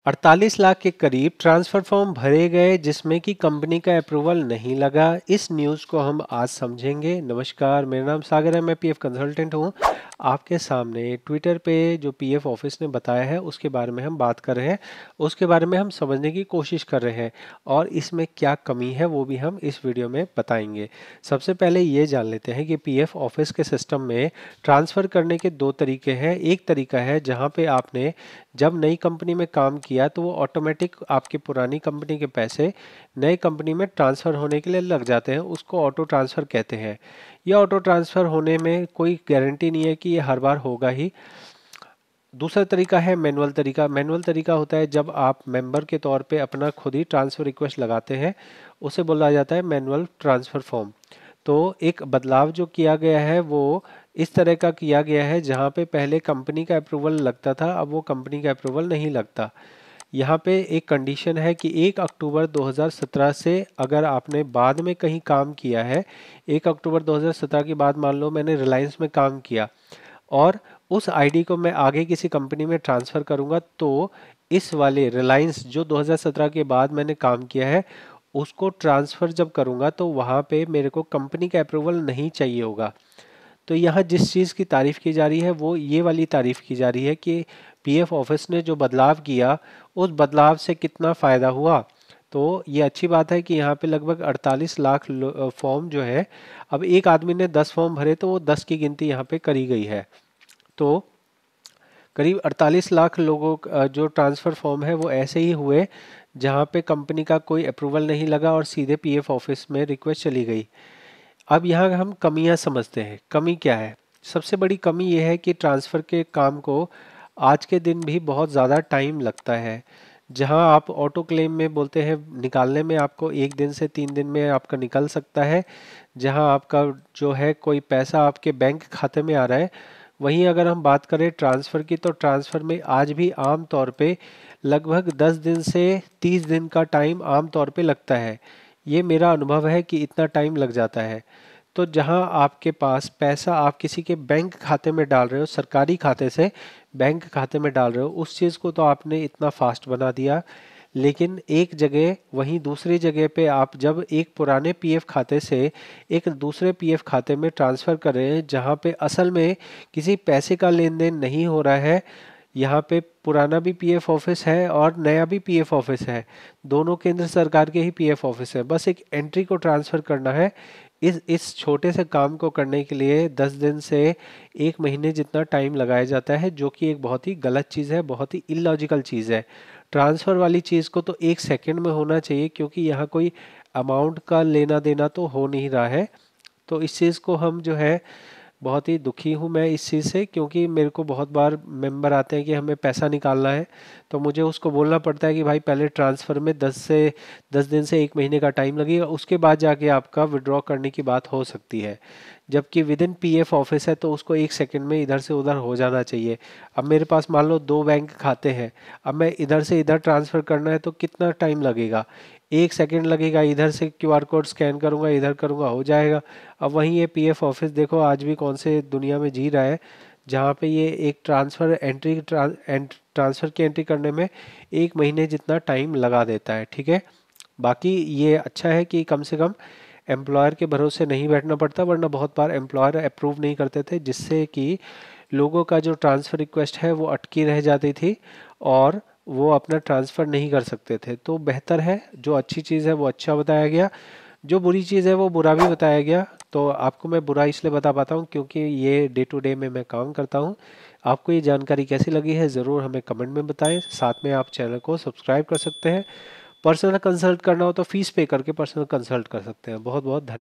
48 लाख के करीब transfer form भरे गए जिसमें कि कंपनी का अप्रूवल नहीं लगा। इस न्यूज़ को हम आज समझेंगे। नमस्कार, मेरा नाम सागर है, मैं पीएफ कंसल्टेंट हूं। आपके सामने ट्विटर पे जो पीएफ ऑफिस ने बताया है उसके बारे में हम बात कर रहे हैं, उसके बारे में हम समझने की कोशिश कर रहे हैं और इसमें क्या कमी है वो भी हम इस वीडियो में बताएंगे। सबसे पहले ये जान लेते हैं कि पीएफ ऑफिस के सिस्टम में ट्रांसफ़र करने के दो तरीके हैं। एक तरीका है जहाँ पे आपने जब नई कंपनी में काम किया तो वो ऑटोमेटिक आपकी पुरानी कंपनी के पैसे नई कंपनी में ट्रांसफ़र होने के लिए लग जाते हैं, उसको ऑटो ट्रांसफ़र कहते हैं। यह ऑटो ट्रांसफ़र होने में कोई गारंटी नहीं है कि ये हर बार होगा ही। दूसरा तरीका है मैनुअल तरीका। मैनुअल तरीका होता है जब आप मेंबर के तौर पे अपना खुद ही ट्रांसफ़र रिक्वेस्ट लगाते हैं, उसे बोला जाता है मैनुअल ट्रांसफ़र फॉर्म। तो एक बदलाव जो किया गया है वो इस तरह का किया गया है जहाँ पे पहले कंपनी का अप्रूवल लगता था, अब वो कंपनी का अप्रूवल नहीं लगता। यहाँ पे एक कंडीशन है कि 1 अक्टूबर 2017 से अगर आपने बाद में कहीं काम किया है, 1 अक्टूबर 2017 के बाद मान लो मैंने रिलायंस में काम किया और उस आईडी को मैं आगे किसी कंपनी में ट्रांसफ़र करूँगा, तो इस वाले रिलायंस जो 2017 के बाद मैंने काम किया है उसको ट्रांसफ़र जब करूँगा तो वहाँ पे मेरे को कंपनी का अप्रूवल नहीं चाहिए होगा। तो यहाँ जिस चीज़ की तारीफ़ की जा रही है वो ये वाली तारीफ़ की जा रही है कि पीएफ ऑफिस ने जो बदलाव किया उस बदलाव से कितना फ़ायदा हुआ। तो ये अच्छी बात है कि यहाँ पे लगभग 48 लाख फॉर्म जो है, अब एक आदमी ने 10 फॉर्म भरे तो वो 10 की गिनती यहाँ पे करी गई है। तो करीब 48 लाख लोगों का जो ट्रांसफ़र फॉर्म है वो ऐसे ही हुए जहाँ पे कंपनी का कोई अप्रूवल नहीं लगा और सीधे पीएफ ऑफिस में रिक्वेस्ट चली गई। अब यहाँ हम कमियाँ समझते हैं। कमी क्या है? सबसे बड़ी कमी ये है कि ट्रांसफ़र के काम को आज के दिन भी बहुत ज़्यादा टाइम लगता है। जहाँ आप ऑटो क्लेम में बोलते हैं निकालने में आपको 1 दिन से 3 दिन में आपका निकल सकता है, जहाँ आपका जो है कोई पैसा आपके बैंक खाते में आ रहा है। वहीं अगर हम बात करें ट्रांसफ़र की, तो ट्रांसफ़र में आज भी आम तौर पे लगभग 10 दिन से 30 दिन का टाइम आम तौर पे लगता है। ये मेरा अनुभव है कि इतना टाइम लग जाता है। तो जहां आपके पास पैसा आप किसी के बैंक खाते में डाल रहे हो, सरकारी खाते से बैंक खाते में डाल रहे हो, उस चीज़ को तो आपने इतना फास्ट बना दिया। लेकिन एक जगह वहीं दूसरी जगह पे आप जब एक पुराने पीएफ खाते से एक दूसरे पीएफ खाते में ट्रांसफ़र कर रहे हैं जहां पे असल में किसी पैसे का लेन देन नहीं हो रहा है, यहाँ पे पुराना भी पीएफ ऑफिस है और नया भी पीएफ ऑफिस है, दोनों केंद्र सरकार के ही पीएफ ऑफिस है, बस एक एंट्री को ट्रांसफ़र करना है। इस छोटे से काम को करने के लिए 10 दिन से 1 महीने जितना टाइम लगाया जाता है, जो कि एक बहुत ही गलत चीज़ है, बहुत ही इलॉजिकल चीज़ है। ट्रांसफ़र वाली चीज़ को तो 1 सेकंड में होना चाहिए, क्योंकि यहाँ कोई अमाउंट का लेना देना तो हो नहीं रहा है। तो इस चीज़ को हम जो है बहुत ही दुखी हूँ मैं इस चीज़ से, क्योंकि मेरे को बहुत बार मेंबर आते हैं कि हमें पैसा निकालना है, तो मुझे उसको बोलना पड़ता है कि भाई पहले ट्रांसफ़र में 10 दिन से 1 महीने का टाइम लगेगा, उसके बाद जाके आपका विड्रॉ करने की बात हो सकती है। जबकि विद इन पीएफ ऑफिस है तो उसको 1 सेकंड में इधर से उधर हो जाना चाहिए। अब मेरे पास मान लो 2 बैंक खाते हैं, अब मैं इधर से इधर ट्रांसफ़र करना है तो कितना टाइम लगेगा? 1 सेकंड लगेगा, इधर से क्यूआर कोड स्कैन करूँगा, इधर करूँगा, हो जाएगा। अब वहीं ये पीएफ ऑफिस देखो आज भी कौन से दुनिया में जी रहा है, जहाँ पे ये एक ट्रांसफ़र की एंट्री करने में 1 महीने जितना टाइम लगा देता है। ठीक है, बाकी ये अच्छा है कि कम से कम एम्प्लॉयर के भरोसे नहीं बैठना पड़ता, वरना बहुत बार एम्प्लॉयर अप्रूव नहीं करते थे, जिससे कि लोगों का जो ट्रांसफ़र रिक्वेस्ट है वो अटकी रह जाती थी और वो अपना ट्रांसफ़र नहीं कर सकते थे। तो बेहतर है, जो अच्छी चीज़ है वो अच्छा बताया गया, जो बुरी चीज़ है वो बुरा भी बताया गया। तो आपको मैं बुरा इसलिए बता पाता हूँ क्योंकि ये डे टू डे में मैं काम करता हूँ। आपको ये जानकारी कैसी लगी है ज़रूर हमें कमेंट में बताएं। साथ में आप चैनल को सब्सक्राइब कर सकते हैं। पर्सनल कंसल्ट करना हो तो फीस पे करके पर्सनल कंसल्ट कर सकते हैं। बहुत बहुत धन्यवाद।